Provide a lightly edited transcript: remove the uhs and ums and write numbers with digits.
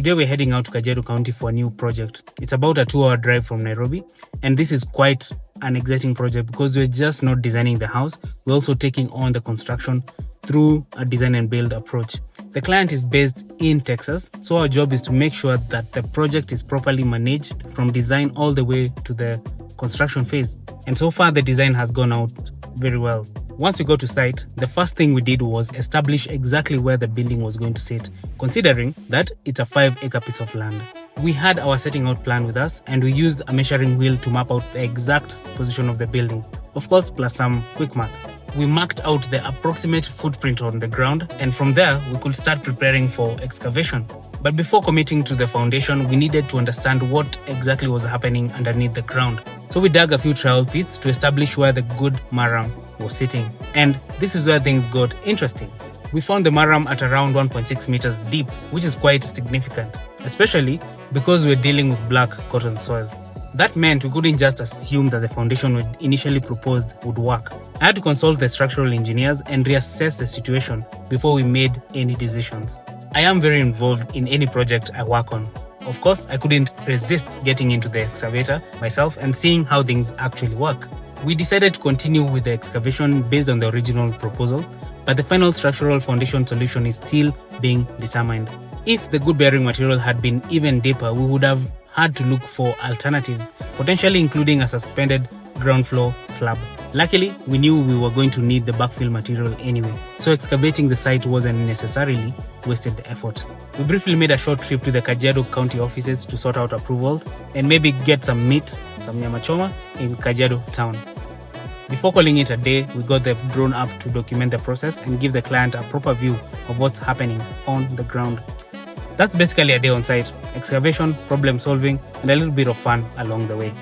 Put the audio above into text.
Today we're heading out to Kajiado County for a new project. It's about a 2-hour drive from Nairobi, and this is quite an exciting project because we're just not designing the house, we're also taking on the construction through a design and build approach. The client is based in Texas, so our job is to make sure that the project is properly managed from design all the way to the construction phase. And so far the design has gone out very well. Once we got to site, the first thing we did was establish exactly where the building was going to sit, considering that it's a 5-acre piece of land. We had our setting out plan with us and we used a measuring wheel to map out the exact position of the building, of course plus some quick math. We marked out the approximate footprint on the ground, and from there we could start preparing for excavation. But before committing to the foundation, we needed to understand what exactly was happening underneath the ground. So we dug a few trial pits to establish where the good murram was sitting. And this is where things got interesting. We found the murram at around 1.6 meters deep, which is quite significant, especially because we're dealing with black cotton soil. That meant we couldn't just assume that the foundation we initially proposed would work. I had to consult the structural engineers and reassess the situation before we made any decisions. I am very involved in any project I work on. Of course, I couldn't resist getting into the excavator myself and seeing how things actually work. We decided to continue with the excavation based on the original proposal, but the final structural foundation solution is still being determined. If the good bearing material had been even deeper, we would have had to look for alternatives, potentially including a suspended ground floor slab. Luckily, we knew we were going to need the backfill material anyway, so excavating the site wasn't necessarily wasted effort. We briefly made a short trip to the Kajiado County offices to sort out approvals and maybe get some meat, some nyama choma in Kajiado town. Before calling it a day, we got the drone up to document the process and give the client a proper view of what's happening on the ground. That's basically a day on site: excavation, problem solving, and a little bit of fun along the way.